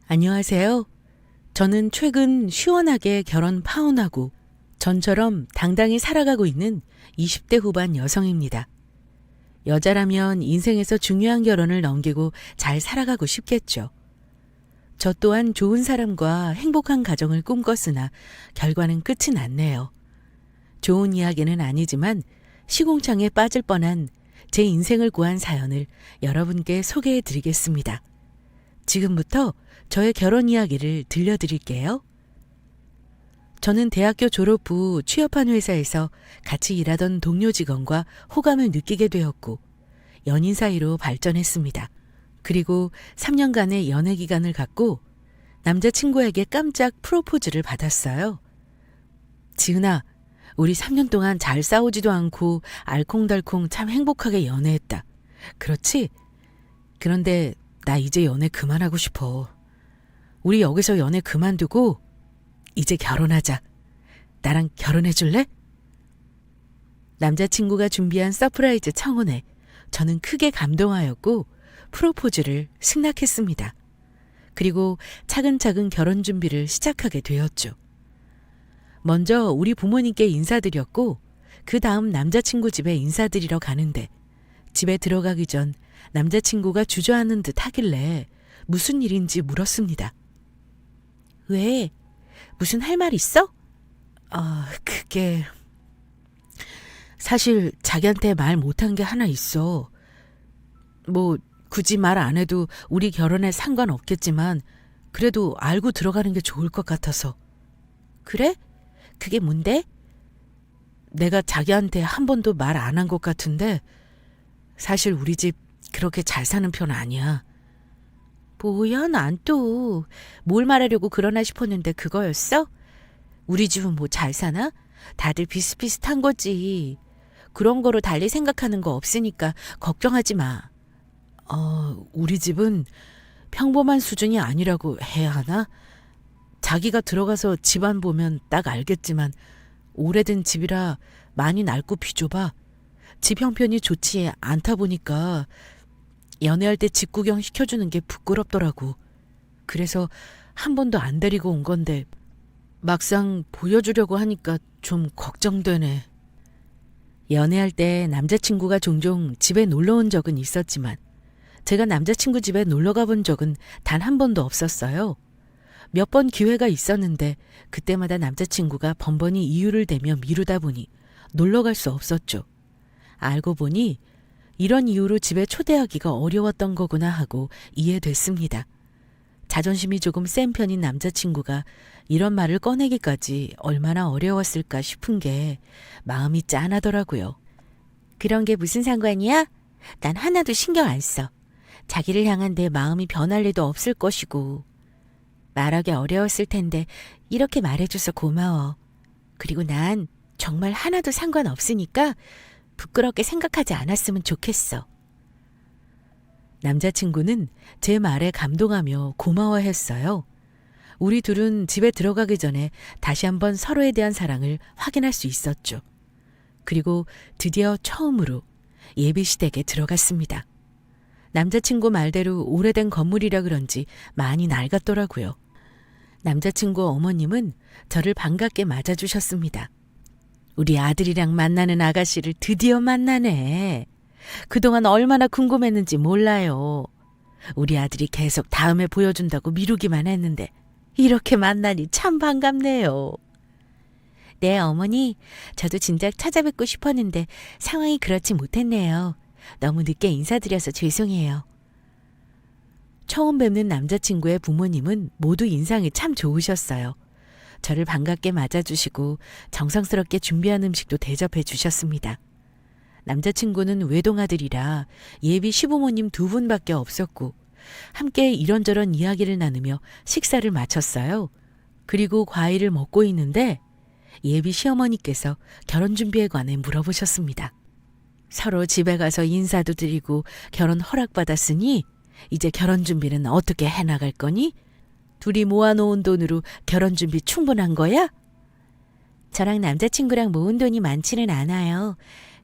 안녕하세요. 저는 최근 시원하게 결혼 파혼하고 전처럼 당당히 살아가고 있는 20대 후반 여성입니다. 여자라면 인생에서 중요한 결혼을 넘기고 잘 살아가고 싶겠죠. 저 또한 좋은 사람과 행복한 가정을 꿈꿨으나 결과는 끝이 났네요. 좋은 이야기는 아니지만 시궁창에 빠질 뻔한 제 인생을 구한 사연을 여러분께 소개해 드리겠습니다. 지금부터 저의 결혼 이야기를 들려드릴게요. 저는 대학교 졸업 후 취업한 회사에서 같이 일하던 동료 직원과 호감을 느끼게 되었고 연인 사이로 발전했습니다. 그리고 3년간의 연애 기간을 갖고 남자친구에게 깜짝 프로포즈를 받았어요. 지은아, 우리 3년 동안 잘 싸우지도 않고 알콩달콩 참 행복하게 연애했다. 그렇지? 그런데 나 이제 연애 그만하고 싶어. 우리 여기서 연애 그만두고 이제 결혼하자. 나랑 결혼해 줄래? 남자친구가 준비한 서프라이즈 청혼에 저는 크게 감동하였고 프로포즈를 승낙했습니다. 그리고 차근차근 결혼 준비를 시작하게 되었죠. 먼저 우리 부모님께 인사드렸고 그 다음 남자친구 집에 인사드리러 가는데 집에 들어가기 전 남자친구가 주저하는 듯 하길래 무슨 일인지 물었습니다. 왜? 무슨 할 말 있어? 그게... 사실 자기한테 말 못한 게 하나 있어. 뭐 굳이 말 안 해도 우리 결혼에 상관없겠지만 그래도 알고 들어가는 게 좋을 것 같아서. 그래? 그게 뭔데? 내가 자기한테 한 번도 말 안 한 것 같은데 사실 우리 집 그렇게 잘 사는 편 아니야. 뭐야, 난 또 뭘 말하려고 그러나 싶었는데 그거였어? 우리 집은 뭐 잘 사나? 다들 비슷비슷한 거지. 그런 거로 달리 생각하는 거 없으니까 걱정하지 마. 우리 집은 평범한 수준이 아니라고 해야 하나? 자기가 들어가서 집안 보면 딱 알겠지만 오래된 집이라 많이 낡고 비좁아. 집 형편이 좋지 않다 보니까 연애할 때 집 구경 시켜주는 게 부끄럽더라고. 그래서 한 번도 안 데리고 온 건데 막상 보여주려고 하니까 좀 걱정되네. 연애할 때 남자친구가 종종 집에 놀러 온 적은 있었지만 제가 남자친구 집에 놀러 가본 적은 단 한 번도 없었어요. 몇 번 기회가 있었는데 그때마다 남자친구가 번번이 이유를 대며 미루다 보니 놀러 갈 수 없었죠. 알고 보니 이런 이유로 집에 초대하기가 어려웠던 거구나 하고 이해됐습니다. 자존심이 조금 센 편인 남자친구가 이런 말을 꺼내기까지 얼마나 어려웠을까 싶은 게 마음이 짠하더라고요. 그런 게 무슨 상관이야? 난 하나도 신경 안 써. 자기를 향한 내 마음이 변할 리도 없을 것이고. 말하기 어려웠을 텐데 이렇게 말해줘서 고마워. 그리고 난 정말 하나도 상관없으니까 부끄럽게 생각하지 않았으면 좋겠어. 남자친구는 제 말에 감동하며 고마워했어요. 우리 둘은 집에 들어가기 전에 다시 한번 서로에 대한 사랑을 확인할 수 있었죠. 그리고 드디어 처음으로 예비시댁에 들어갔습니다. 남자친구 말대로 오래된 건물이라 그런지 많이 낡았더라고요. 남자친구 어머님은 저를 반갑게 맞아주셨습니다. 우리 아들이랑 만나는 아가씨를 드디어 만나네. 그동안 얼마나 궁금했는지 몰라요. 우리 아들이 계속 다음에 보여준다고 미루기만 했는데 이렇게 만나니 참 반갑네요. 네, 어머니. 저도 진작 찾아뵙고 싶었는데 상황이 그렇지 못했네요. 너무 늦게 인사드려서 죄송해요. 처음 뵙는 남자친구의 부모님은 모두 인상이 참 좋으셨어요. 저를 반갑게 맞아주시고 정성스럽게 준비한 음식도 대접해 주셨습니다. 남자친구는 외동아들이라 예비 시부모님 2분밖에 없었고 함께 이런저런 이야기를 나누며 식사를 마쳤어요. 그리고 과일을 먹고 있는데 예비 시어머니께서 결혼 준비에 관해 물어보셨습니다. 서로 집에 가서 인사도 드리고 결혼 허락받았으니 이제 결혼 준비는 어떻게 해나갈 거니? 둘이 모아놓은 돈으로 결혼 준비 충분한 거야? 저랑 남자친구랑 모은 돈이 많지는 않아요.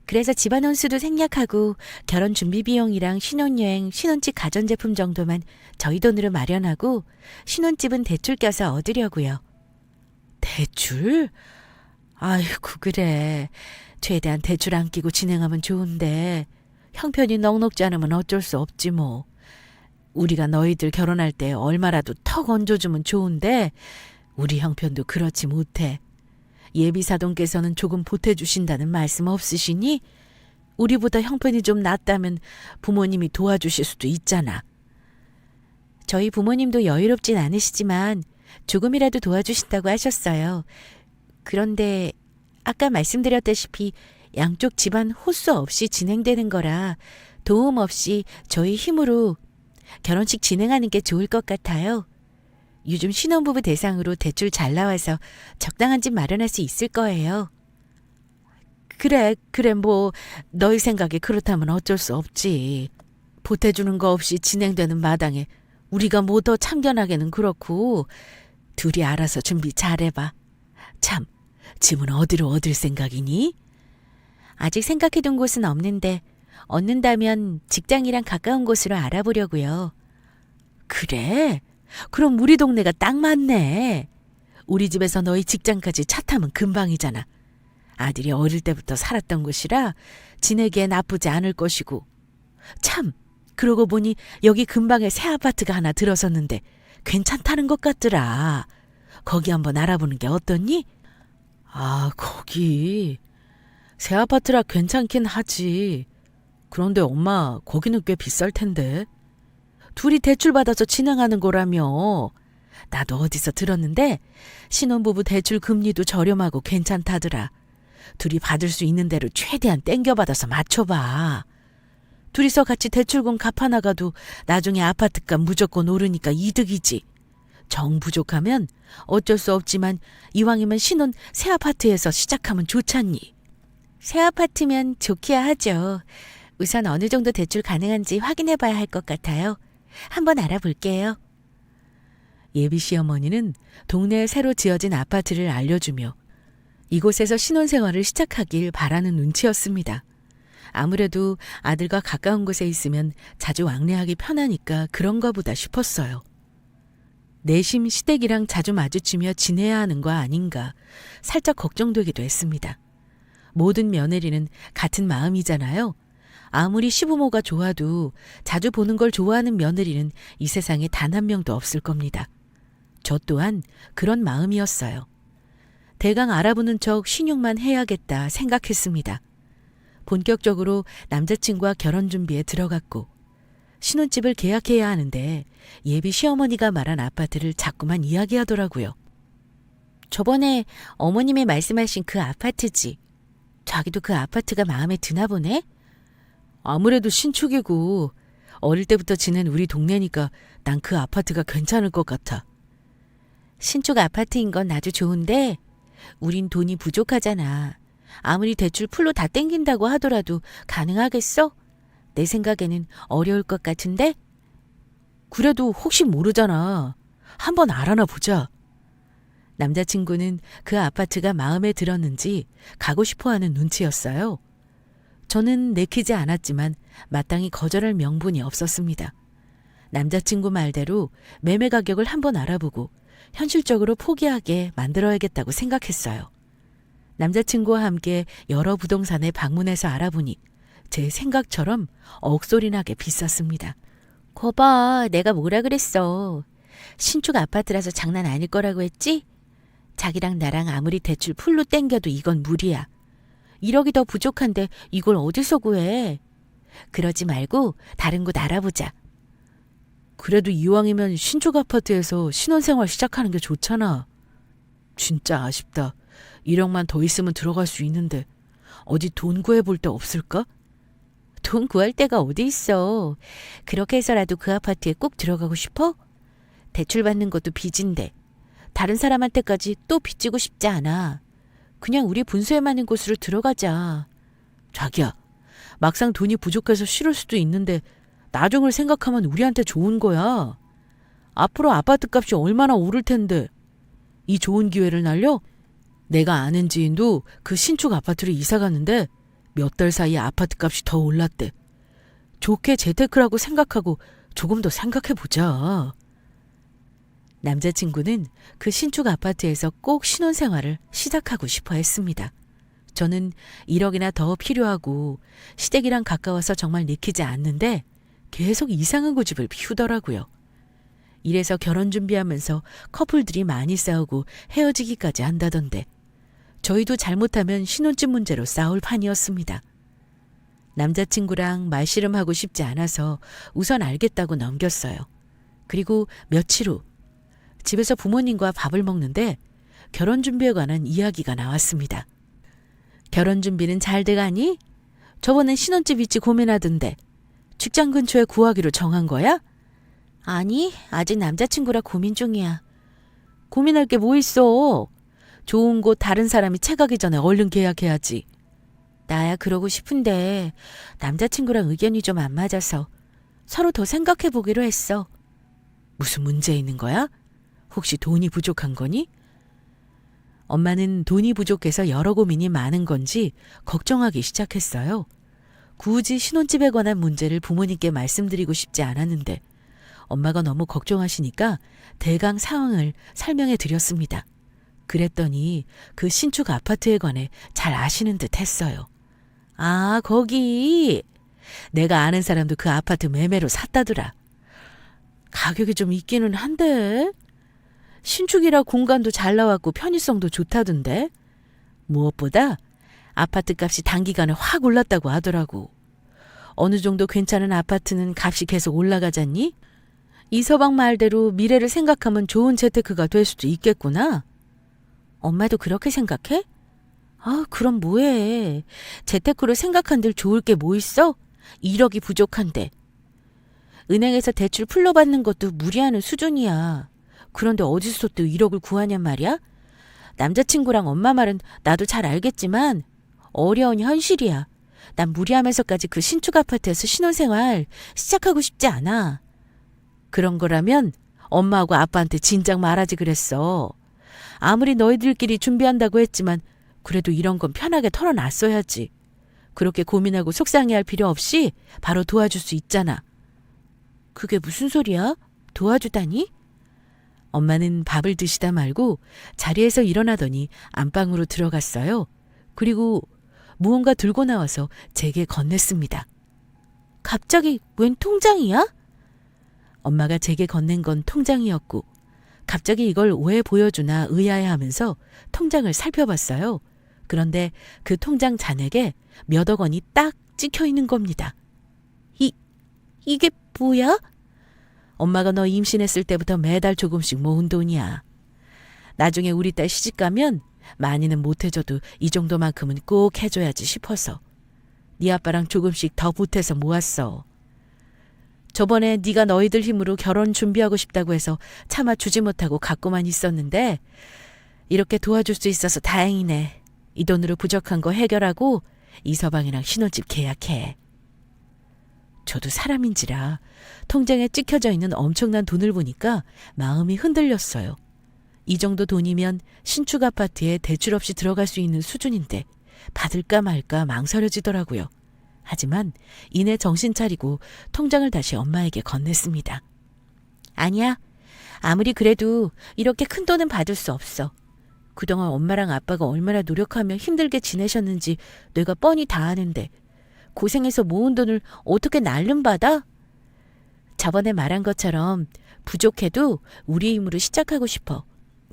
그래서 집안 혼수도 생략하고 결혼 준비 비용이랑 신혼여행, 신혼집 가전제품 정도만 저희 돈으로 마련하고 신혼집은 대출 껴서 얻으려고요. 대출? 아이고 그래. 최대한 대출 안 끼고 진행하면 좋은데 형편이 넉넉지 않으면 어쩔 수 없지 뭐. 우리가 너희들 결혼할 때 얼마라도 턱 얹어주면 좋은데 우리 형편도 그렇지 못해. 예비사돈께서는 조금 보태주신다는 말씀 없으시니? 우리보다 형편이 좀 낫다면 부모님이 도와주실 수도 있잖아. 저희 부모님도 여유롭진 않으시지만 조금이라도 도와주신다고 하셨어요. 그런데 아까 말씀드렸다시피 양쪽 집안 호수 없이 진행되는 거라 도움 없이 저희 힘으로 결혼식 진행하는 게 좋을 것 같아요. 요즘 신혼부부 대상으로 대출 잘 나와서 적당한 집 마련할 수 있을 거예요. 그래 뭐 너희 생각이 그렇다면 어쩔 수 없지. 보태주는 거 없이 진행되는 마당에 우리가 뭐 더 참견하기는 그렇고 둘이 알아서 준비 잘해봐. 참, 집은 어디로 얻을 생각이니? 아직 생각해둔 곳은 없는데 얻는다면 직장이랑 가까운 곳으로 알아보려고요. 그래? 그럼 우리 동네가 딱 맞네. 우리 집에서 너희 직장까지 차 타면 금방이잖아. 아들이 어릴 때부터 살았던 곳이라 지내기에 나쁘지 않을 것이고. 참, 그러고 보니 여기 근방에 새 아파트가 하나 들어섰는데 괜찮다는 것 같더라. 거기 한번 알아보는 게 어떻니? 아, 거기. 새 아파트라 괜찮긴 하지. 그런데 엄마, 거기는 꽤 비쌀 텐데. 둘이 대출받아서 진행하는 거라며. 나도 어디서 들었는데 신혼부부 대출 금리도 저렴하고 괜찮다더라. 둘이 받을 수 있는 대로 최대한 땡겨받아서 맞춰봐. 둘이서 같이 대출금 갚아나가도 나중에 아파트값 무조건 오르니까 이득이지. 정 부족하면 어쩔 수 없지만 이왕이면 신혼 새 아파트에서 시작하면 좋잖니. 새 아파트면 좋기야 하죠. 우선 어느 정도 대출 가능한지 확인해 봐야 할 것 같아요. 한번 알아볼게요. 예비 시어머니는 동네에 새로 지어진 아파트를 알려주며 이곳에서 신혼생활을 시작하길 바라는 눈치였습니다. 아무래도 아들과 가까운 곳에 있으면 자주 왕래하기 편하니까 그런가 보다 싶었어요. 내심 시댁이랑 자주 마주치며 지내야 하는 거 아닌가 살짝 걱정되기도 했습니다. 모든 며느리는 같은 마음이잖아요. 아무리 시부모가 좋아도 자주 보는 걸 좋아하는 며느리는 이 세상에 단 한 명도 없을 겁니다. 저 또한 그런 마음이었어요. 대강 알아보는 척 신용만 해야겠다 생각했습니다. 본격적으로 남자친구와 결혼 준비에 들어갔고 신혼집을 계약해야 하는데 예비 시어머니가 말한 아파트를 자꾸만 이야기하더라고요. 저번에 어머님이 말씀하신 그 아파트지. 자기도 그 아파트가 마음에 드나 보네? 아무래도 신축이고 어릴 때부터 지낸 우리 동네니까 난 그 아파트가 괜찮을 것 같아. 신축 아파트인 건 아주 좋은데 우린 돈이 부족하잖아. 아무리 대출 풀로 다 땡긴다고 하더라도 가능하겠어? 내 생각에는 어려울 것 같은데? 그래도 혹시 모르잖아. 한번 알아나 보자. 남자친구는 그 아파트가 마음에 들었는지 가고 싶어하는 눈치였어요. 저는 내키지 않았지만 마땅히 거절할 명분이 없었습니다. 남자친구 말대로 매매 가격을 한번 알아보고 현실적으로 포기하게 만들어야겠다고 생각했어요. 남자친구와 함께 여러 부동산에 방문해서 알아보니 제 생각처럼 억소리나게 비쌌습니다. 거봐, 내가 뭐라 그랬어. 신축 아파트라서 장난 아닐 거라고 했지? 자기랑 나랑 아무리 대출 풀로 땡겨도 이건 무리야. 1억이 더 부족한데 이걸 어디서 구해? 그러지 말고 다른 곳 알아보자. 그래도 이왕이면 신축 아파트에서 신혼생활 시작하는 게 좋잖아. 진짜 아쉽다. 1억만 더 있으면 들어갈 수 있는데 어디 돈 구해볼 데 없을까? 돈 구할 데가 어디 있어. 그렇게 해서라도 그 아파트에 꼭 들어가고 싶어? 대출 받는 것도 빚인데 다른 사람한테까지 또 빚지고 싶지 않아. 그냥 우리 분수에 맞는 곳으로 들어가자. 자기야, 막상 돈이 부족해서 싫을 수도 있는데 나중을 생각하면 우리한테 좋은 거야. 앞으로 아파트 값이 얼마나 오를 텐데 이 좋은 기회를 날려? 내가 아는 지인도 그 신축 아파트로 이사 갔는데 몇 달 사이에 아파트 값이 더 올랐대. 좋게 재테크라고 생각하고 조금 더 생각해보자. 남자친구는 그 신축 아파트에서 꼭 신혼생활을 시작하고 싶어 했습니다. 저는 1억이나 더 필요하고 시댁이랑 가까워서 정말 내키지 않는데 계속 이상한 고집을 피우더라고요. 이래서 결혼 준비하면서 커플들이 많이 싸우고 헤어지기까지 한다던데 저희도 잘못하면 신혼집 문제로 싸울 판이었습니다. 남자친구랑 말씨름하고 싶지 않아서 우선 알겠다고 넘겼어요. 그리고 며칠 후 집에서 부모님과 밥을 먹는데 결혼 준비에 관한 이야기가 나왔습니다. 결혼 준비는 잘 돼가니? 저번엔 신혼집 위치 고민하던데 직장 근처에 구하기로 정한 거야? 아니, 아직 남자친구라 고민 중이야. 고민할 게 뭐 있어? 좋은 곳 다른 사람이 채가기 전에 얼른 계약해야지. 나야 그러고 싶은데 남자친구랑 의견이 좀 안 맞아서 서로 더 생각해 보기로 했어. 무슨 문제 있는 거야? 혹시 돈이 부족한 거니? 엄마는 돈이 부족해서 여러 고민이 많은 건지 걱정하기 시작했어요. 굳이 신혼집에 관한 문제를 부모님께 말씀드리고 싶지 않았는데 엄마가 너무 걱정하시니까 대강 상황을 설명해 드렸습니다. 그랬더니 그 신축 아파트에 관해 잘 아시는 듯 했어요. 아, 거기. 내가 아는 사람도 그 아파트 매매로 샀다더라. 가격이 좀 있기는 한데. 신축이라 공간도 잘 나왔고 편의성도 좋다던데. 무엇보다 아파트 값이 단기간에 확 올랐다고 하더라고. 어느 정도 괜찮은 아파트는 값이 계속 올라가잖니? 이서방 말대로 미래를 생각하면 좋은 재테크가 될 수도 있겠구나. 엄마도 그렇게 생각해? 아, 그럼 뭐해. 재테크로 생각한들 좋을 게 뭐 있어? 1억이 부족한데. 은행에서 대출 풀러받는 것도 무리하는 수준이야. 그런데 어디서 또 1억을 구하냔 말이야? 남자친구랑 엄마 말은 나도 잘 알겠지만 어려운 현실이야. 난 무리하면서까지 그 신축 아파트에서 신혼생활 시작하고 싶지 않아. 그런 거라면 엄마하고 아빠한테 진작 말하지 그랬어. 아무리 너희들끼리 준비한다고 했지만 그래도 이런 건 편하게 털어놨어야지. 그렇게 고민하고 속상해할 필요 없이 바로 도와줄 수 있잖아. 그게 무슨 소리야? 도와주다니? 엄마는 밥을 드시다 말고 자리에서 일어나더니 안방으로 들어갔어요. 그리고 무언가 들고 나와서 제게 건넸습니다. 갑자기 웬 통장이야? 엄마가 제게 건넨 건 통장이었고 갑자기 이걸 왜 보여주나 의아해하면서 통장을 살펴봤어요. 그런데 그 통장 잔액에 몇억 원이 딱 찍혀 있는 겁니다. 이게 뭐야? 엄마가 너 임신했을 때부터 매달 조금씩 모은 돈이야. 나중에 우리 딸 시집가면 많이는 못 해줘도 이 정도만큼은 꼭 해줘야지 싶어서 네 아빠랑 조금씩 더 보태서 모았어. 저번에 네가 너희들 힘으로 결혼 준비하고 싶다고 해서 차마 주지 못하고 갖고만 있었는데 이렇게 도와줄 수 있어서 다행이네. 이 돈으로 부족한 거 해결하고 이서방이랑 신혼집 계약해. 저도 사람인지라 통장에 찍혀져 있는 엄청난 돈을 보니까 마음이 흔들렸어요. 이 정도 돈이면 신축 아파트에 대출 없이 들어갈 수 있는 수준인데 받을까 말까 망설여지더라고요. 하지만 이내 정신 차리고 통장을 다시 엄마에게 건넸습니다. 아니야. 아무리 그래도 이렇게 큰 돈은 받을 수 없어. 그동안 엄마랑 아빠가 얼마나 노력하며 힘들게 지내셨는지 내가 뻔히 다 아는데 고생해서 모은 돈을 어떻게 날름받아? 저번에 말한 것처럼 부족해도 우리 힘으로 시작하고 싶어.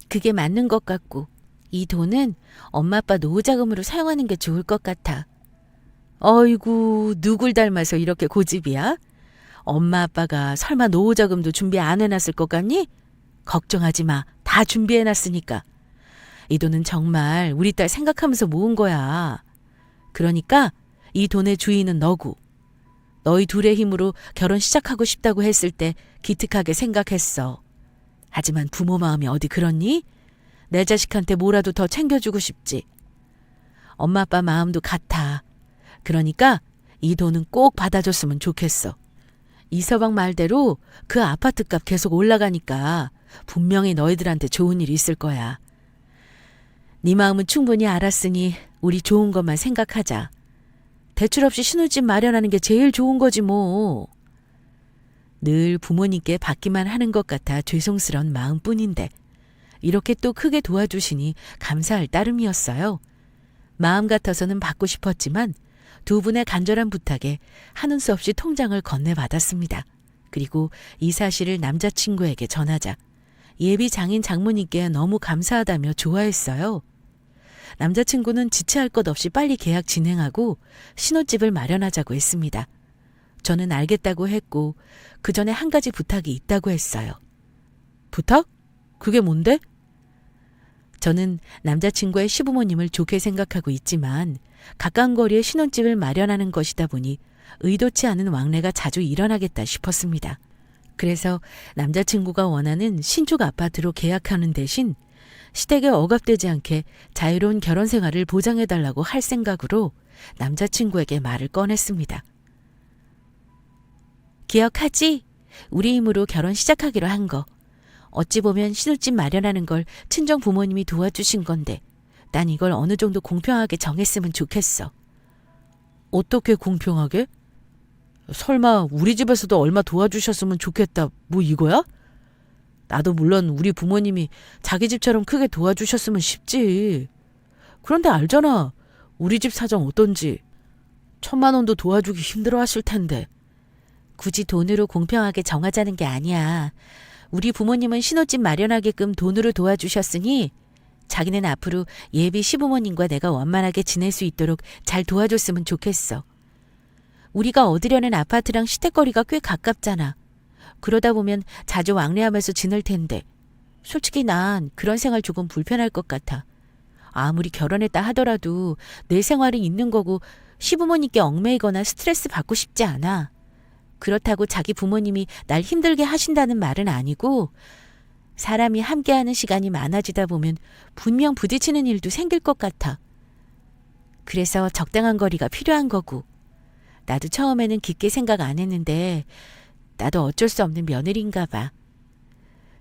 그게 맞는 것 같고 이 돈은 엄마 아빠 노후자금으로 사용하는 게 좋을 것 같아. 어이구, 누굴 닮아서 이렇게 고집이야? 엄마 아빠가 설마 노후자금도 준비 안 해놨을 것 같니? 걱정하지 마. 다 준비해놨으니까. 이 돈은 정말 우리 딸 생각하면서 모은 거야. 그러니까 이 돈의 주인은 너고. 너희 둘의 힘으로 결혼 시작하고 싶다고 했을 때 기특하게 생각했어. 하지만 부모 마음이 어디 그렇니? 내 자식한테 뭐라도 더 챙겨주고 싶지. 엄마 아빠 마음도 같아. 그러니까 이 돈은 꼭 받아줬으면 좋겠어. 이서방 말대로 그 아파트값 계속 올라가니까 분명히 너희들한테 좋은 일이 있을 거야. 네 마음은 충분히 알았으니 우리 좋은 것만 생각하자. 대출 없이 신혼집 마련하는 게 제일 좋은 거지 뭐. 늘 부모님께 받기만 하는 것 같아 죄송스러운 마음뿐인데 이렇게 또 크게 도와주시니 감사할 따름이었어요. 마음 같아서는 받고 싶었지만 두 분의 간절한 부탁에 하는 수 없이 통장을 건네받았습니다. 그리고 이 사실을 남자친구에게 전하자 예비 장인 장모님께 너무 감사하다며 좋아했어요. 남자친구는 지체할 것 없이 빨리 계약 진행하고 신혼집을 마련하자고 했습니다. 저는 알겠다고 했고 그 전에 한 가지 부탁이 있다고 했어요. 부탁? 그게 뭔데? 저는 남자친구의 시부모님을 좋게 생각하고 있지만 가까운 거리에 신혼집을 마련하는 것이다 보니 의도치 않은 왕래가 자주 일어나겠다 싶었습니다. 그래서 남자친구가 원하는 신축 아파트로 계약하는 대신 시댁에 억압되지 않게 자유로운 결혼 생활을 보장해달라고 할 생각으로 남자친구에게 말을 꺼냈습니다. 기억하지? 우리 힘으로 결혼 시작하기로 한 거. 어찌 보면 신혼집 마련하는 걸 친정 부모님이 도와주신 건데 난 이걸 어느 정도 공평하게 정했으면 좋겠어. 어떻게 공평하게? 설마 우리 집에서도 얼마 도와주셨으면 좋겠다 뭐 이거야? 나도 물론 우리 부모님이 자기 집처럼 크게 도와주셨으면 싶지. 그런데 알잖아. 우리 집 사정 어떤지. 1,000만 원도 도와주기 힘들어 하실 텐데. 굳이 돈으로 공평하게 정하자는 게 아니야. 우리 부모님은 신혼집 마련하게끔 돈으로 도와주셨으니 자기는 앞으로 예비 시부모님과 내가 원만하게 지낼 수 있도록 잘 도와줬으면 좋겠어. 우리가 얻으려는 아파트랑 시댁거리가 꽤 가깝잖아. 그러다 보면 자주 왕래하면서 지낼 텐데 솔직히 난 그런 생활 조금 불편할 것 같아. 아무리 결혼했다 하더라도 내 생활이 있는 거고 시부모님께 얽매이거나 스트레스 받고 싶지 않아. 그렇다고 자기 부모님이 날 힘들게 하신다는 말은 아니고 사람이 함께하는 시간이 많아지다 보면 분명 부딪히는 일도 생길 것 같아. 그래서 적당한 거리가 필요한 거고. 나도 처음에는 깊게 생각 안 했는데 나도 어쩔 수 없는 며느리인가 봐.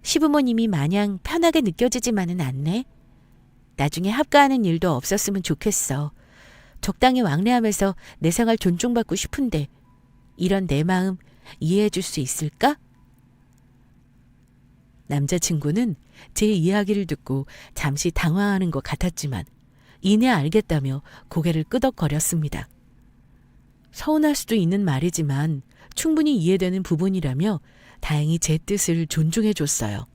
시부모님이 마냥 편하게 느껴지지만은 않네. 나중에 합가하는 일도 없었으면 좋겠어. 적당히 왕래하면서 내 생활 존중받고 싶은데 이런 내 마음 이해해 줄 수 있을까? 남자친구는 제 이야기를 듣고 잠시 당황하는 것 같았지만 이내 알겠다며 고개를 끄덕거렸습니다. 서운할 수도 있는 말이지만 충분히 이해되는 부분이라며 다행히 제 뜻을 존중해 줬어요.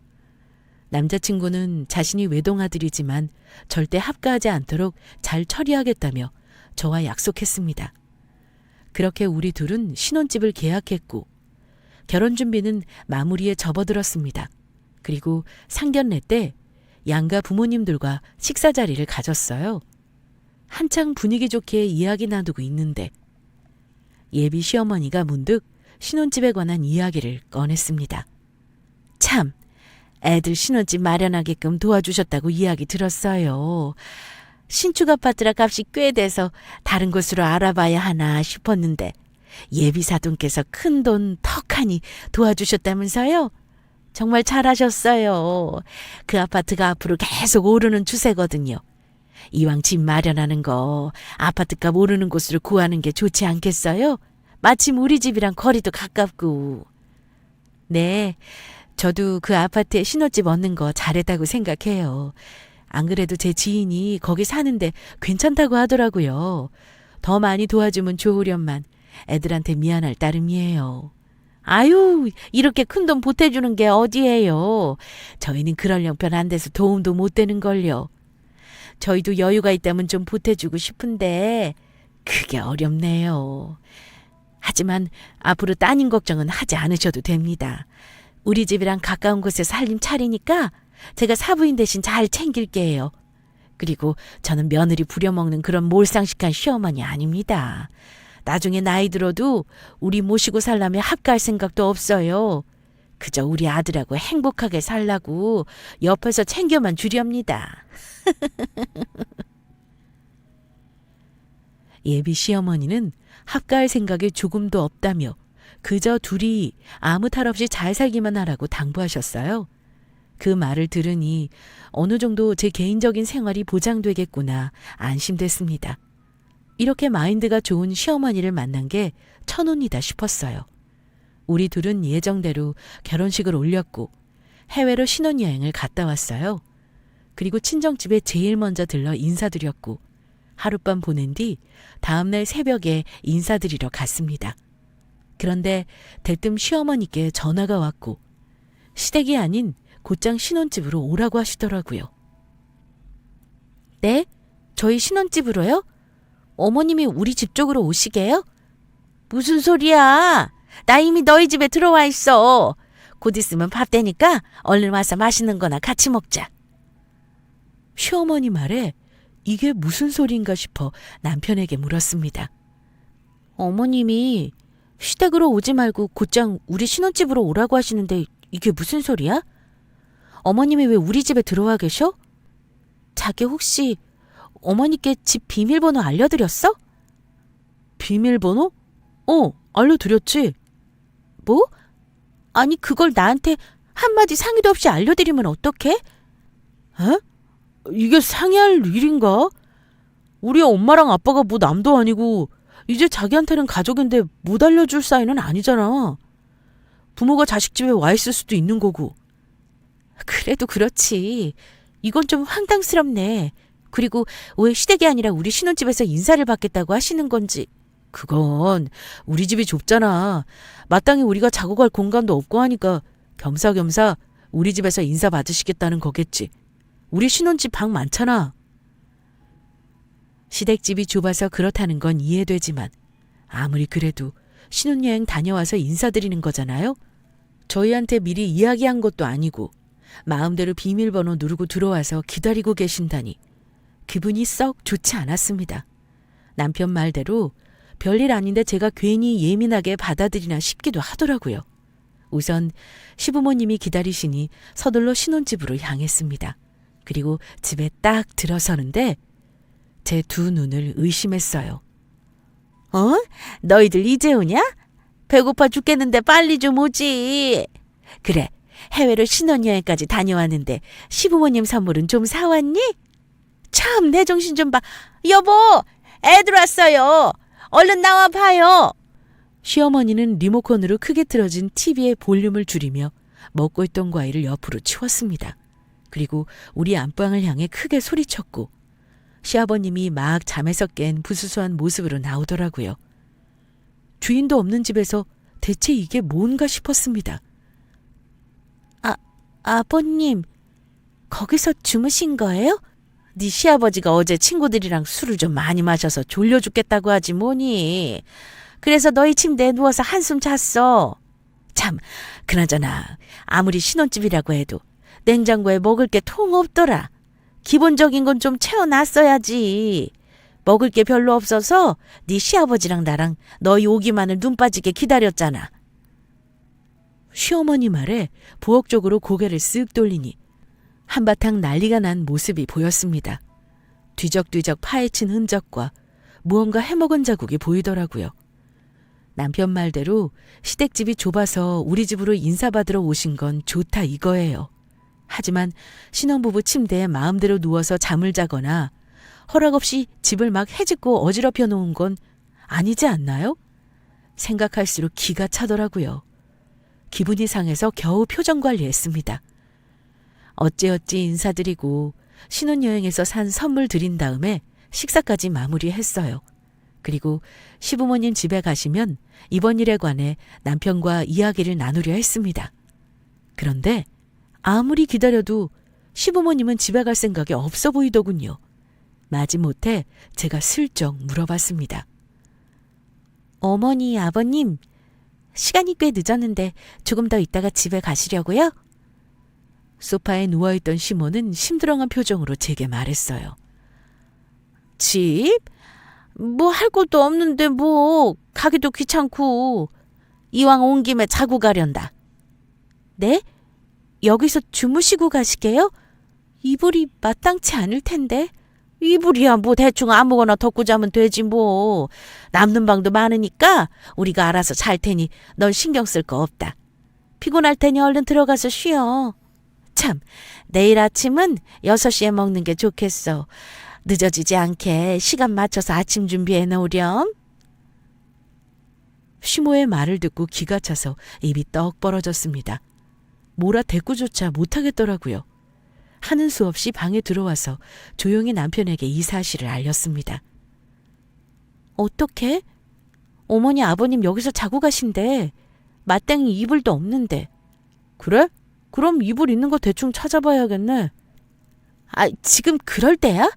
남자친구는 자신이 외동아들이지만 절대 합가하지 않도록 잘 처리하겠다며 저와 약속했습니다. 그렇게 우리 둘은 신혼집을 계약했고 결혼 준비는 마무리에 접어들었습니다. 그리고 상견례 때 양가 부모님들과 식사 자리를 가졌어요. 한창 분위기 좋게 이야기 나누고 있는데 예비 시어머니가 문득 신혼집에 관한 이야기를 꺼냈습니다. 참, 애들 신혼집 마련하게끔 도와주셨다고 이야기 들었어요. 신축 아파트라 값이 꽤 돼서 다른 곳으로 알아봐야 하나 싶었는데 예비 사돈께서 큰돈 턱하니 도와주셨다면서요? 정말 잘하셨어요. 그 아파트가 앞으로 계속 오르는 추세거든요. 이왕 집 마련하는 거 아파트값 오르는 곳으로 구하는 게 좋지 않겠어요? 마침 우리 집이랑 거리도 가깝고. 네, 저도 그 아파트에 신혼집 얻는 거 잘했다고 생각해요. 안 그래도 제 지인이 거기 사는데 괜찮다고 하더라고요. 더 많이 도와주면 좋으련만 애들한테 미안할 따름이에요. 아유, 이렇게 큰돈 보태주는 게 어디예요. 저희는 그럴 형편 안 돼서 도움도 못 되는걸요. 저희도 여유가 있다면 좀 보태주고 싶은데 그게 어렵네요. 하지만 앞으로 따님 걱정은 하지 않으셔도 됩니다. 우리 집이랑 가까운 곳에 살림 차리니까 제가 사부인 대신 잘 챙길게요. 그리고 저는 며느리 부려먹는 그런 몰상식한 시어머니 아닙니다. 나중에 나이 들어도 우리 모시고 살라며 합가할 생각도 없어요. 그저 우리 아들하고 행복하게 살라고 옆에서 챙겨만 주렵니다. 예비 시어머니는 합가할 생각이 조금도 없다며 그저 둘이 아무 탈 없이 잘 살기만 하라고 당부하셨어요. 그 말을 들으니 어느 정도 제 개인적인 생활이 보장되겠구나 안심됐습니다. 이렇게 마인드가 좋은 시어머니를 만난 게 천운이다 싶었어요. 우리 둘은 예정대로 결혼식을 올렸고 해외로 신혼여행을 갔다 왔어요. 그리고 친정집에 제일 먼저 들러 인사드렸고 하룻밤 보낸 뒤 다음날 새벽에 인사드리러 갔습니다. 그런데 대뜸 시어머니께 전화가 왔고 시댁이 아닌 곧장 신혼집으로 오라고 하시더라고요. 네? 저희 신혼집으로요? 어머님이 우리 집 쪽으로 오시게요? 무슨 소리야? 나 이미 너희 집에 들어와 있어. 곧 있으면 밥 되니까 얼른 와서 맛있는 거나 같이 먹자. 시어머니 말에 이게 무슨 소리인가 싶어 남편에게 물었습니다. 어머님이 시댁으로 오지 말고 곧장 우리 신혼집으로 오라고 하시는데 이게 무슨 소리야? 어머님이 왜 우리 집에 들어와 계셔? 자기 혹시 어머니께 집 비밀번호 알려드렸어? 비밀번호? 알려드렸지. 뭐? 아니 그걸 나한테 한마디 상의도 없이 알려드리면 어떡해? 에? 이게 상의할 일인가? 우리 엄마랑 아빠가 뭐 남도 아니고 이제 자기한테는 가족인데 못 알려줄 사이는 아니잖아. 부모가 자식 집에 와 있을 수도 있는 거고. 그래도 그렇지. 이건 좀 황당스럽네. 그리고 왜 시댁이 아니라 우리 신혼집에서 인사를 받겠다고 하시는 건지. 그건 우리 집이 좁잖아. 마땅히 우리가 자고 갈 공간도 없고 하니까 겸사겸사 우리 집에서 인사 받으시겠다는 거겠지. 우리 신혼집 방 많잖아. 시댁집이 좁아서 그렇다는 건 이해되지만 아무리 그래도 신혼여행 다녀와서 인사드리는 거잖아요. 저희한테 미리 이야기한 것도 아니고 마음대로 비밀번호 누르고 들어와서 기다리고 계신다니 기분이 썩 좋지 않았습니다. 남편 말대로 별일 아닌데 제가 괜히 예민하게 받아들이나 싶기도 하더라고요. 우선 시부모님이 기다리시니 서둘러 신혼집으로 향했습니다. 그리고 집에 딱 들어서는데 제 두 눈을 의심했어요. 너희들 이제 오냐? 배고파 죽겠는데 빨리 좀 오지. 그래, 해외로 신혼여행까지 다녀왔는데 시부모님 선물은 좀 사왔니? 참, 내 정신 좀 봐. 여보, 애들 왔어요. 얼른 나와 봐요. 시어머니는 리모컨으로 크게 틀어진 TV의 볼륨을 줄이며 먹고 있던 과일을 옆으로 치웠습니다. 그리고 우리 안방을 향해 크게 소리쳤고 시아버님이 막 잠에서 깬 부수수한 모습으로 나오더라고요. 주인도 없는 집에서 대체 이게 뭔가 싶었습니다. 아버님, 거기서 주무신 거예요? 네 시아버지가 어제 친구들이랑 술을 좀 많이 마셔서 졸려 죽겠다고 하지 뭐니. 그래서 너희 침대에 누워서 한숨 잤어. 참, 그나저나 아무리 신혼집이라고 해도 냉장고에 먹을 게 통 없더라. 기본적인 건 좀 채워놨어야지. 먹을 게 별로 없어서 네 시아버지랑 나랑 너희 오기만을 눈 빠지게 기다렸잖아. 시어머니 말에 부엌쪽으로 고개를 쓱 돌리니 한바탕 난리가 난 모습이 보였습니다. 뒤적뒤적 파헤친 흔적과 무언가 해먹은 자국이 보이더라고요. 남편 말대로 시댁집이 좁아서 우리 집으로 인사받으러 오신 건 좋다 이거예요. 하지만 신혼부부 침대에 마음대로 누워서 잠을 자거나 허락 없이 집을 막 헤집고 어지럽혀 놓은 건 아니지 않나요? 생각할수록 기가 차더라고요. 기분이 상해서 겨우 표정 관리했습니다. 어찌어찌 인사드리고 신혼여행에서 산 선물 드린 다음에 식사까지 마무리했어요. 그리고 시부모님 집에 가시면 이번 일에 관해 남편과 이야기를 나누려 했습니다. 그런데 아무리 기다려도 시부모님은 집에 갈 생각이 없어 보이더군요. 마지못해 제가 슬쩍 물어봤습니다. 어머니, 아버님, 시간이 꽤 늦었는데 조금 더 있다가 집에 가시려고요? 소파에 누워있던 시모는 심드렁한 표정으로 제게 말했어요. 집? 뭐 할 것도 없는데 뭐 가기도 귀찮고 이왕 온 김에 자고 가련다. 네? 여기서 주무시고 가시게요? 이불이 마땅치 않을 텐데. 이불이야 뭐 대충 아무거나 덮고 자면 되지 뭐. 남는 방도 많으니까 우리가 알아서 잘 테니 넌 신경 쓸 거 없다. 피곤할 테니 얼른 들어가서 쉬어. 참, 내일 아침은 6시에 먹는 게 좋겠어. 늦어지지 않게 시간 맞춰서 아침 준비해 놓으렴. 시모의 말을 듣고 기가 차서 입이 떡 벌어졌습니다. 뭐라 대꾸조차 못하겠더라고요. 하는 수 없이 방에 들어와서 조용히 남편에게 이 사실을 알렸습니다. 어떡해? 어머니 아버님 여기서 자고 가신대. 마땅히 이불도 없는데. 그래? 그럼 이불 있는 거 대충 찾아봐야겠네. 아, 지금 그럴 때야?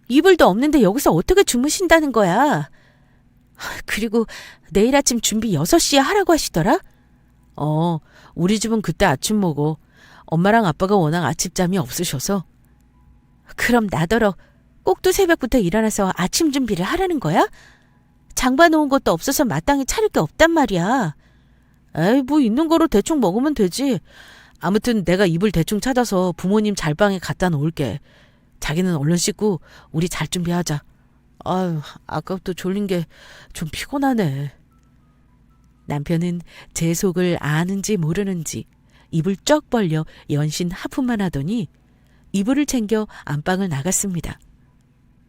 이불도 없는데 여기서 어떻게 주무신다는 거야? 그리고 내일 아침 준비 6시에 하라고 하시더라? 우리 집은 그때 아침 먹어. 엄마랑 아빠가 워낙 아침잠이 없으셔서. 그럼 나더러 꼭두 새벽부터 일어나서 아침 준비를 하라는 거야? 장봐놓은 것도 없어서 마땅히 차릴 게 없단 말이야. 에이, 뭐 있는 거로 대충 먹으면 되지. 아무튼 내가 이불 대충 찾아서 부모님 잘방에 갖다 놓을게. 자기는 얼른 씻고 우리 잘 준비하자. 아유, 아까부터 졸린 게 좀 피곤하네. 남편은 제 속을 아는지 모르는지 입을 쩍 벌려 연신 하품만 하더니 이불을 챙겨 안방을 나갔습니다.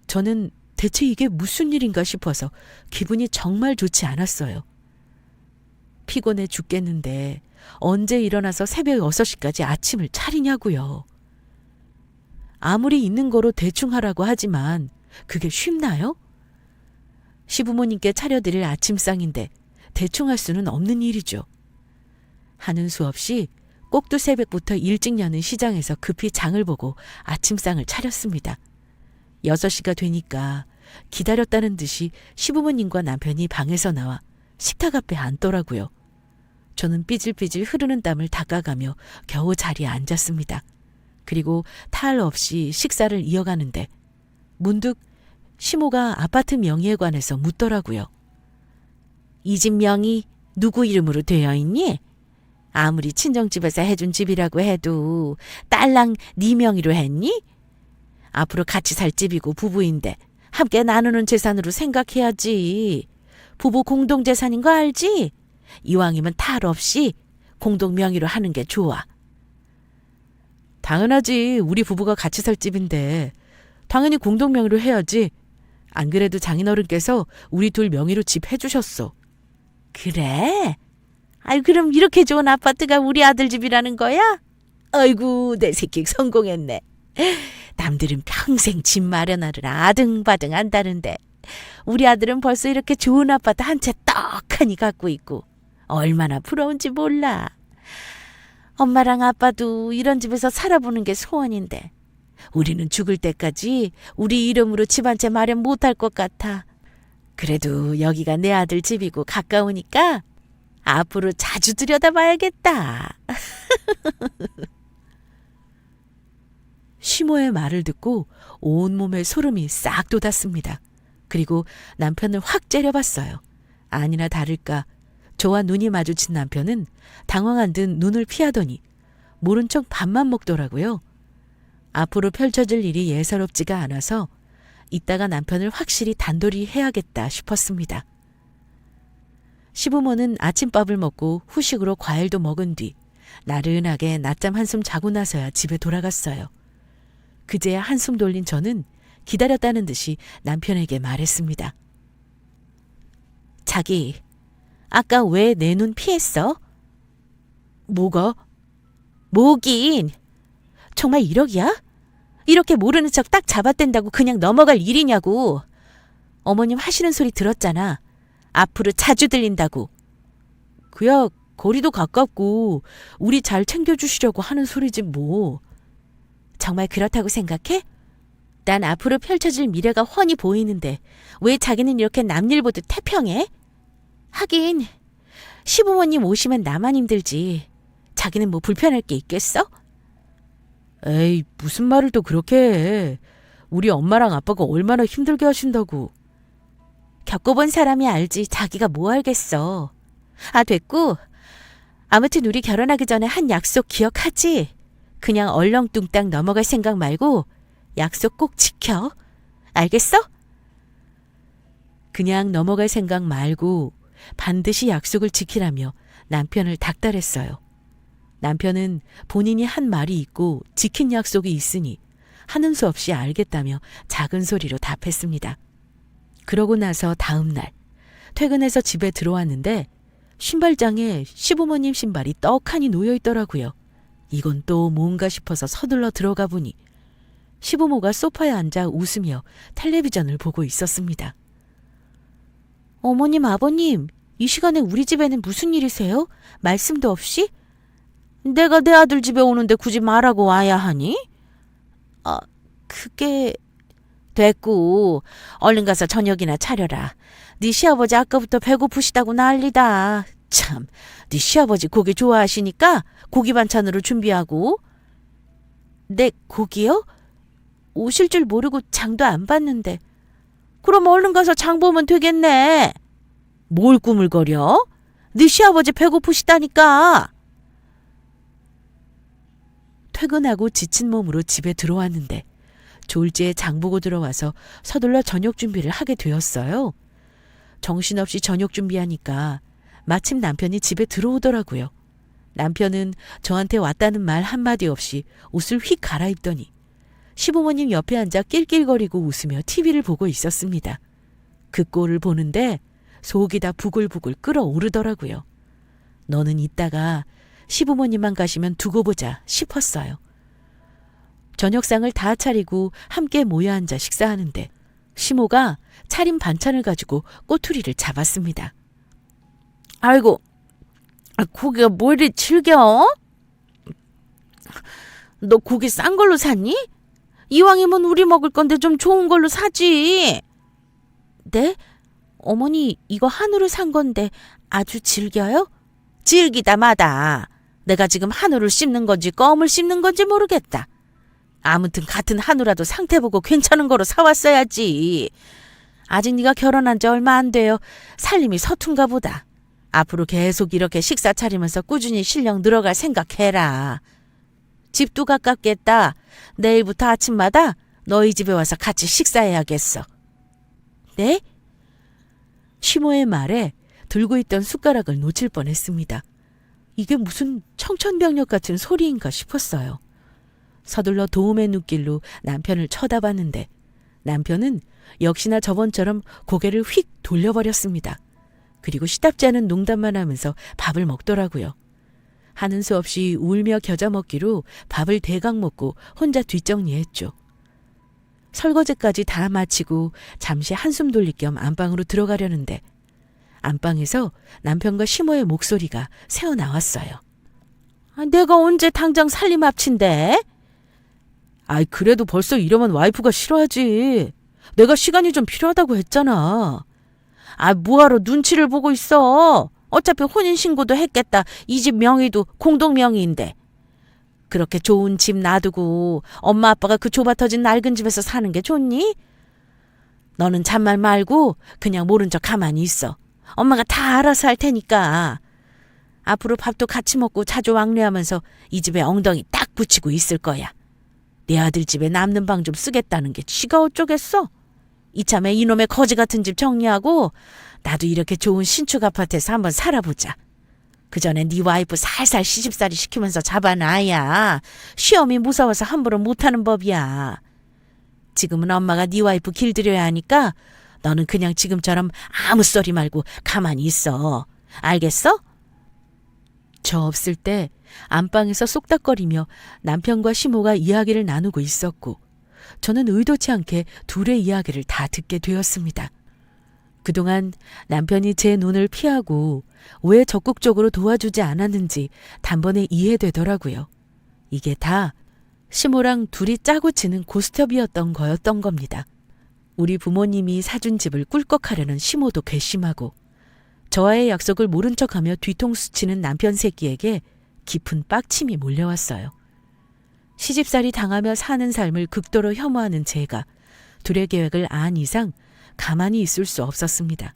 저는 대체 이게 무슨 일인가 싶어서 기분이 정말 좋지 않았어요. 피곤해 죽겠는데 언제 일어나서 새벽 6시까지 아침을 차리냐고요. 아무리 있는 거로 대충 하라고 하지만 그게 쉽나요? 시부모님께 차려드릴 아침상인데 대충 할 수는 없는 일이죠. 하는 수 없이 꼭두 새벽부터 일찍 여는 시장에서 급히 장을 보고 아침상을 차렸습니다. 6시가 되니까 기다렸다는 듯이 시부모님과 남편이 방에서 나와 식탁 앞에 앉더라고요. 저는 삐질삐질 흐르는 땀을 닦아가며 겨우 자리에 앉았습니다. 그리고 탈 없이 식사를 이어가는데 문득 시모가 아파트 명의에 관해서 묻더라고요. 이 집 명의 누구 이름으로 되어 있니? 아무리 친정집에서 해준 집이라고 해도 딸랑 네 명의로 했니? 앞으로 같이 살 집이고 부부인데 함께 나누는 재산으로 생각해야지. 부부 공동재산인 거 알지? 이왕이면 탈 없이 공동 명의로 하는 게 좋아. 당연하지. 우리 부부가 같이 살 집인데 당연히 공동 명의로 해야지. 안 그래도 장인어른께서 우리 둘 명의로 집 해주셨어. 그래? 아이, 그럼 이렇게 좋은 아파트가 우리 아들 집이라는 거야? 아이고, 내 새끼 성공했네. 남들은 평생 집 마련하느라 아등바등 한다는데 우리 아들은 벌써 이렇게 좋은 아파트 한 채 떡하니 갖고 있고 얼마나 부러운지 몰라. 엄마랑 아빠도 이런 집에서 살아보는 게 소원인데 우리는 죽을 때까지 우리 이름으로 집 한 채 마련 못할 것 같아. 그래도 여기가 내 아들 집이고 가까우니까 앞으로 자주 들여다봐야겠다. 시모의 말을 듣고 온몸에 소름이 싹 돋았습니다. 그리고 남편을 확 째려봤어요. 아니나 다를까 저와 눈이 마주친 남편은 당황한 듯 눈을 피하더니 모른 척 밥만 먹더라고요. 앞으로 펼쳐질 일이 예사롭지가 않아서 이따가 남편을 확실히 단돌이 해야겠다 싶었습니다. 시부모는 아침밥을 먹고 후식으로 과일도 먹은 뒤 나른하게 낮잠 한숨 자고 나서야 집에 돌아갔어요. 그제야 한숨 돌린 저는 기다렸다는 듯이 남편에게 말했습니다. 자기, 아까 왜 내 눈 피했어? 뭐가? 뭐긴. 정말 1억이야? 이렇게 모르는 척 딱 잡아댄다고 그냥 넘어갈 일이냐고. 어머님 하시는 소리 들었잖아. 앞으로 자주 들린다고. 그야 거리도 가깝고 우리 잘 챙겨주시려고 하는 소리지 뭐. 정말 그렇다고 생각해? 난 앞으로 펼쳐질 미래가 훤히 보이는데 왜 자기는 이렇게 남일 보듯 태평해? 하긴 시부모님 오시면 나만 힘들지. 자기는 뭐 불편할 게 있겠어? 에이, 무슨 말을 또 그렇게 해. 우리 엄마랑 아빠가 얼마나 힘들게 하신다고. 겪어본 사람이 알지 자기가 뭐 알겠어. 아, 됐고. 아무튼 우리 결혼하기 전에 한 약속 기억하지? 그냥 얼렁뚱땅 넘어갈 생각 말고 약속 꼭 지켜. 알겠어? 그냥 넘어갈 생각 말고 반드시 약속을 지키라며 남편을 닥달했어요. 남편은 본인이 한 말이 있고 지킨 약속이 있으니 하는 수 없이 알겠다며 작은 소리로 답했습니다. 그러고 나서 다음 날 퇴근해서 집에 들어왔는데 신발장에 시부모님 신발이 떡하니 놓여 있더라고요. 이건 또 뭔가 싶어서 서둘러 들어가 보니 시부모가 소파에 앉아 웃으며 텔레비전을 보고 있었습니다. 어머님, 아버님, 이 시간에 우리 집에는 무슨 일이세요? 말씀도 없이? 내가 내 아들 집에 오는데 굳이 말하고 와야 하니? 그게... 됐고, 얼른 가서 저녁이나 차려라. 네 시아버지 아까부터 배고프시다고 난리다. 참, 네 시아버지 고기 좋아하시니까 고기 반찬으로 준비하고. 네, 고기요? 오실 줄 모르고 장도 안 봤는데. 그럼 얼른 가서 장 보면 되겠네. 뭘 꾸물거려? 네 시아버지 배고프시다니까. 퇴근하고 지친 몸으로 집에 들어왔는데 졸지에 장 보고 들어와서 서둘러 저녁 준비를 하게 되었어요. 정신없이 저녁 준비하니까 마침 남편이 집에 들어오더라고요. 남편은 저한테 왔다는 말 한마디 없이 옷을 휙 갈아입더니 시부모님 옆에 앉아 낄낄거리고 웃으며 TV를 보고 있었습니다. 그 꼴을 보는데 속이 다 부글부글 끓어오르더라고요. 너는 이따가 시부모님만 가시면 두고 보자 싶었어요. 저녁상을 다 차리고 함께 모여 앉아 식사하는데 시모가 차린 반찬을 가지고 꼬투리를 잡았습니다. 아이고, 고기가 뭐 이리 질겨? 너 고기 싼 걸로 샀니? 이왕이면 우리 먹을 건데 좀 좋은 걸로 사지. 네? 어머니, 이거 한우를 산 건데 아주 질겨요? 질기다 마다. 내가 지금 한우를 씹는 건지 껌을 씹는 건지 모르겠다. 아무튼 같은 한우라도 상태 보고 괜찮은 거로 사왔어야지. 아직 네가 결혼한 지 얼마 안 돼요. 살림이 서툰가 보다. 앞으로 계속 이렇게 식사 차리면서 꾸준히 실력 늘어갈 생각해라. 집도 가깝겠다. 내일부터 아침마다 너희 집에 와서 같이 식사해야겠어. 네? 시모의 말에 들고 있던 숟가락을 놓칠 뻔했습니다. 이게 무슨 청천벽력 같은 소리인가 싶었어요. 서둘러 도움의 눈길로 남편을 쳐다봤는데 남편은 역시나 저번처럼 고개를 휙 돌려버렸습니다. 그리고 시답지 않은 농담만 하면서 밥을 먹더라고요. 하는 수 없이 울며 겨자 먹기로 밥을 대강 먹고 혼자 뒷정리했죠. 설거지까지 다 마치고 잠시 한숨 돌릴 겸 안방으로 들어가려는데 안방에서 남편과 시모의 목소리가 새어나왔어요. 내가 언제 당장 살림 합친데? 아이, 그래도 벌써 이러면 와이프가 싫어하지. 내가 시간이 좀 필요하다고 했잖아. 뭐하러 눈치를 보고 있어. 어차피 혼인신고도 했겠다. 이 집 명의도 공동명의인데. 그렇게 좋은 집 놔두고 엄마 아빠가 그 좁아터진 낡은 집에서 사는 게 좋니? 너는 잔말 말고 그냥 모른 척 가만히 있어. 엄마가 다 알아서 할 테니까. 앞으로 밥도 같이 먹고 자주 왕래하면서 이 집에 엉덩이 딱 붙이고 있을 거야. 내 아들 집에 남는 방 좀 쓰겠다는 게 쥐가 어쩌겠어? 이참에 이놈의 거지 같은 집 정리하고 나도 이렇게 좋은 신축 아파트에서 한번 살아보자. 그 전에 네 와이프 살살 시집살이 시키면서 잡아놔야 시험이 무서워서 함부로 못하는 법이야. 지금은 엄마가 네 와이프 길들여야 하니까 너는 그냥 지금처럼 아무 소리 말고 가만히 있어. 알겠어? 저 없을 때 안방에서 쏙닥거리며 남편과 시모가 이야기를 나누고 있었고 저는 의도치 않게 둘의 이야기를 다 듣게 되었습니다. 그동안 남편이 제 눈을 피하고 왜 적극적으로 도와주지 않았는지 단번에 이해되더라고요. 이게 다 시모랑 둘이 짜고 치는 고스톱이었던 거였던 겁니다. 우리 부모님이 사준 집을 꿀꺽하려는 시모도 괘씸하고 저와의 약속을 모른 척하며 뒤통수 치는 남편 새끼에게 깊은 빡침이 몰려왔어요. 시집살이 당하며 사는 삶을 극도로 혐오하는 제가 둘의 계획을 안 이상 가만히 있을 수 없었습니다.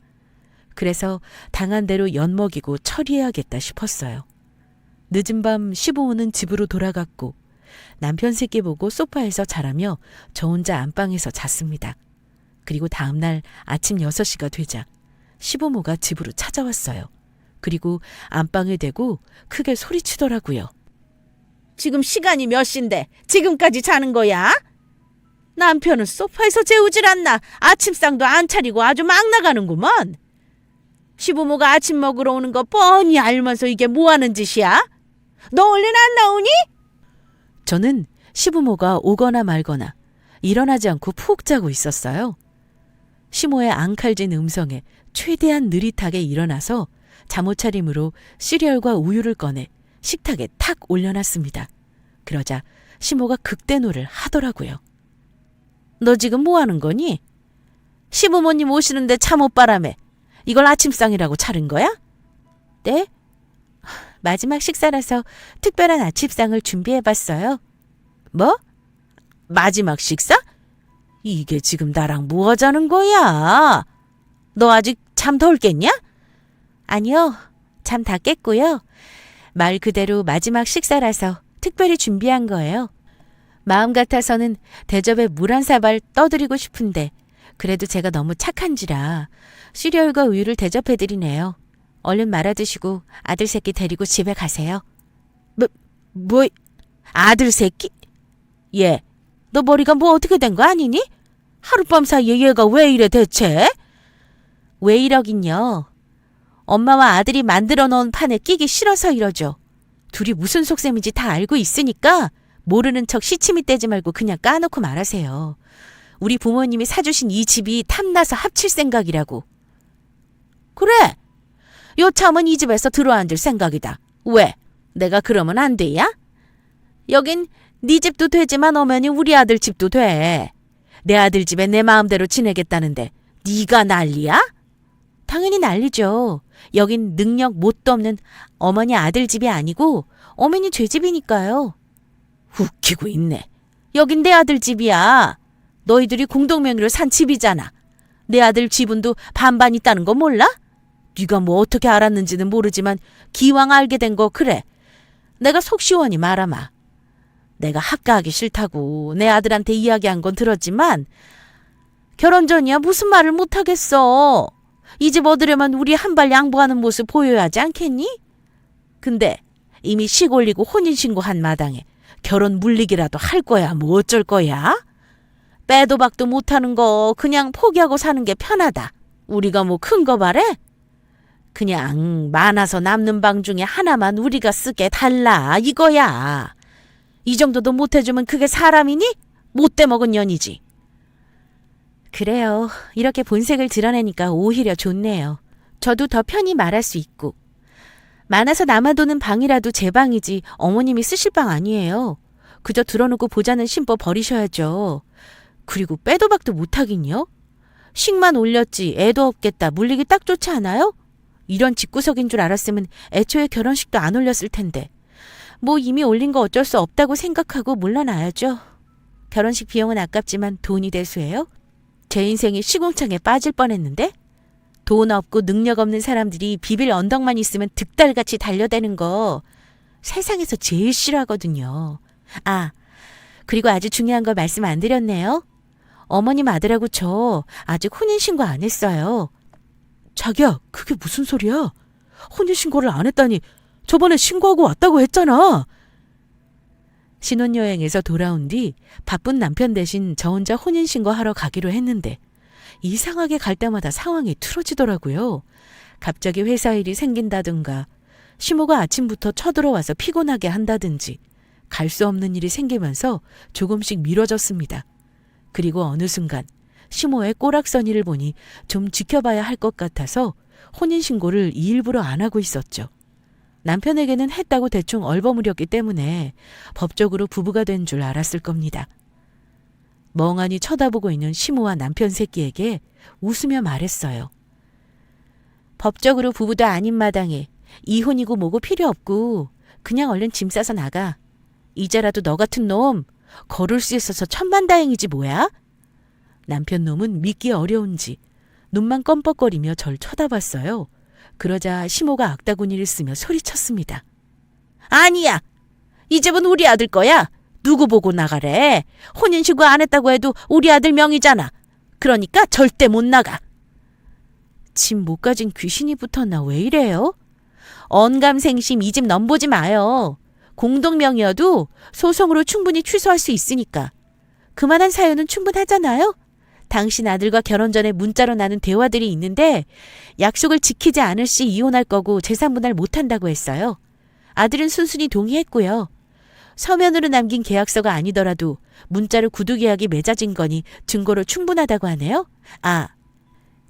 그래서 당한 대로 엿먹이고 처리해야겠다 싶었어요. 늦은 밤 시부모는 집으로 돌아갔고 남편 새끼 보고 소파에서 자라며 저 혼자 안방에서 잤습니다. 그리고 다음날 아침 6시가 되자 시부모가 집으로 찾아왔어요. 그리고 안방에 대고 크게 소리치더라고요. 지금 시간이 몇 시인데 지금까지 자는 거야? 남편은 소파에서 재우질 않나. 아침상도 안 차리고 아주 막 나가는구먼. 시부모가 아침 먹으러 오는 거 뻔히 알면서 이게 뭐하는 짓이야? 너 얼른 안 나오니? 저는 시부모가 오거나 말거나 일어나지 않고 푹 자고 있었어요. 시모의 앙칼진 음성에 최대한 느릿하게 일어나서 잠옷차림으로 시리얼과 우유를 꺼내 식탁에 탁 올려놨습니다. 그러자 시모가 극대노를 하더라고요. 너 지금 뭐 하는 거니? 시부모님 오시는데 잠옷바람에 이걸 아침상이라고 차린 거야? 네? 마지막 식사라서 특별한 아침상을 준비해봤어요. 뭐? 마지막 식사? 이게 지금 나랑 뭐 하자는 거야? 너 아직 잠 덜 깼냐? 아니요. 잠 다 깼고요. 말 그대로 마지막 식사라서 특별히 준비한 거예요. 마음 같아서는 대접에 물 한 사발 떠드리고 싶은데 그래도 제가 너무 착한지라 시리얼과 우유를 대접해드리네요. 얼른 말아 드시고 아들 새끼 데리고 집에 가세요. 뭐, 아들 새끼? 얘, 너 머리가 뭐 어떻게 된 거 아니니? 하룻밤 사이에 얘가 왜 이래 대체? 왜 이러긴요. 엄마와 아들이 만들어 놓은 판에 끼기 싫어서 이러죠. 둘이 무슨 속셈인지 다 알고 있으니까 모르는 척 시치미 떼지 말고 그냥 까놓고 말하세요. 우리 부모님이 사주신 이 집이 탐나서 합칠 생각이라고. 그래, 요참은 이 집에서 들어앉을 생각이다. 왜? 내가 그러면 안 돼야? 여긴 네 집도 되지만 엄연히 우리 아들 집도 돼. 내 아들 집에 내 마음대로 지내겠다는데 네가 난리야? 당연히 난리죠. 여긴 능력 뭣도 없는 어머니 아들 집이 아니고 어머니 죄 집이니까요. 웃기고 있네. 여긴 내 아들 집이야. 너희들이 공동명의로 산 집이잖아. 내 아들 지분도 반반 있다는 거 몰라? 네가 뭐 어떻게 알았는지는 모르지만 기왕 알게 된 거 그래. 내가 속 시원히 말하마. 내가 학가하기 싫다고 내 아들한테 이야기한 건 들었지만 결혼 전이야 무슨 말을 못하겠어. 이 집 얻으려면 우리 한 발 양보하는 모습 보여야 하지 않겠니? 근데 이미 식 올리고 혼인신고한 마당에 결혼 물리기라도 할 거야 뭐 어쩔 거야? 빼도 박도 못하는 거 그냥 포기하고 사는 게 편하다. 우리가 뭐 큰 거 바래? 그냥 많아서 남는 방 중에 하나만 우리가 쓰게 달라 이거야. 이 정도도 못해주면 그게 사람이니? 못돼 먹은 년이지. 그래요. 이렇게 본색을 드러내니까 오히려 좋네요. 저도 더 편히 말할 수 있고. 많아서 남아도는 방이라도 제 방이지 어머님이 쓰실 방 아니에요. 그저 들어놓고 보자는 심보 버리셔야죠. 그리고 빼도 박도 못하긴요. 식만 올렸지 애도 없겠다 물리기 딱 좋지 않아요? 이런 집구석인 줄 알았으면 애초에 결혼식도 안 올렸을 텐데. 뭐 이미 올린 거 어쩔 수 없다고 생각하고 물러나야죠. 결혼식 비용은 아깝지만 돈이 대수예요? 제 인생이 시궁창에 빠질 뻔했는데? 돈 없고 능력 없는 사람들이 비빌 언덕만 있으면 득달같이 달려대는 거 세상에서 제일 싫어하거든요. 아, 그리고 아주 중요한 거 말씀 안 드렸네요. 어머님 아들하고 저 아직 혼인신고 안 했어요. 자기야, 그게 무슨 소리야? 혼인신고를 안 했다니 저번에 신고하고 왔다고 했잖아. 신혼여행에서 돌아온 뒤 바쁜 남편 대신 저 혼자 혼인신고하러 가기로 했는데 이상하게 갈 때마다 상황이 틀어지더라고요. 갑자기 회사 일이 생긴다든가 시모가 아침부터 쳐들어와서 피곤하게 한다든지 갈 수 없는 일이 생기면서 조금씩 미뤄졌습니다. 그리고 어느 순간 시모의 꼬락서니를 보니 좀 지켜봐야 할 것 같아서 혼인신고를 일부러 안 하고 있었죠. 남편에게는 했다고 대충 얼버무렸기 때문에 법적으로 부부가 된 줄 알았을 겁니다. 멍하니 쳐다보고 있는 시모와 남편 새끼에게 웃으며 말했어요. 법적으로 부부도 아닌 마당에 이혼이고 뭐고 필요 없고 그냥 얼른 짐 싸서 나가. 이제라도 너 같은 놈 걸을 수 있어서 천만다행이지 뭐야? 남편 놈은 믿기 어려운지 눈만 껌뻑거리며 절 쳐다봤어요. 그러자 시모가 악다구니를 쓰며 소리쳤습니다. 아니야. 이 집은 우리 아들 거야. 누구 보고 나가래. 혼인신고 안 했다고 해도 우리 아들 명의잖아. 그러니까 절대 못 나가. 집 못 가진 귀신이 붙었나 왜 이래요? 언감생심 이 집 넘보지 마요. 공동명의여도 소송으로 충분히 취소할 수 있으니까. 그만한 사유는 충분하잖아요? 당신 아들과 결혼 전에 문자로 나눈 대화들이 있는데 약속을 지키지 않을 시 이혼할 거고 재산 분할 못한다고 했어요. 아들은 순순히 동의했고요. 서면으로 남긴 계약서가 아니더라도 문자로 구두 계약이 맺어진 거니 증거로 충분하다고 하네요. 아,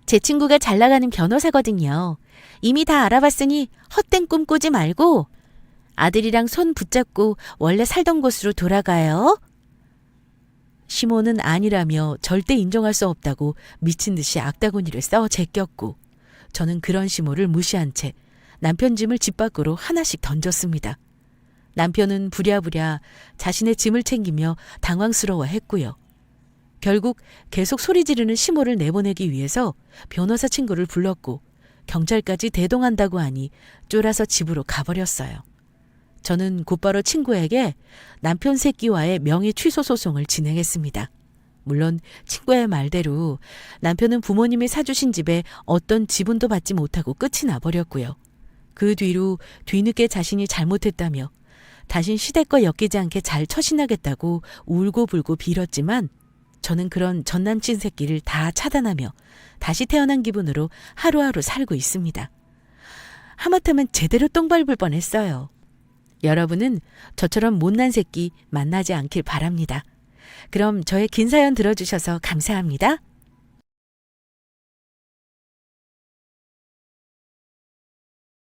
제 친구가 잘 나가는 변호사거든요. 이미 다 알아봤으니 헛된 꿈 꾸지 말고 아들이랑 손 붙잡고 원래 살던 곳으로 돌아가요. 시모는 아니라며 절대 인정할 수 없다고 미친 듯이 악다구니를 써 제꼈고 저는 그런 시모를 무시한 채 남편 짐을 집 밖으로 하나씩 던졌습니다. 남편은 부랴부랴 자신의 짐을 챙기며 당황스러워했고요. 결국 계속 소리 지르는 시모를 내보내기 위해서 변호사 친구를 불렀고 경찰까지 대동한다고 하니 쫄아서 집으로 가버렸어요. 저는 곧바로 친구에게 남편 새끼와의 명예 취소 소송을 진행했습니다. 물론 친구의 말대로 남편은 부모님이 사주신 집에 어떤 지분도 받지 못하고 끝이 나버렸고요. 그 뒤로 뒤늦게 자신이 잘못했다며 다신 시댁과 엮이지 않게 잘 처신하겠다고 울고불고 빌었지만 저는 그런 전남친 새끼를 다 차단하며 다시 태어난 기분으로 하루하루 살고 있습니다. 하마터면 제대로 똥 밟을 뻔했어요. 여러분은 저처럼 못난 새끼 만나지 않길 바랍니다. 그럼 저의 긴 사연 들어주셔서 감사합니다.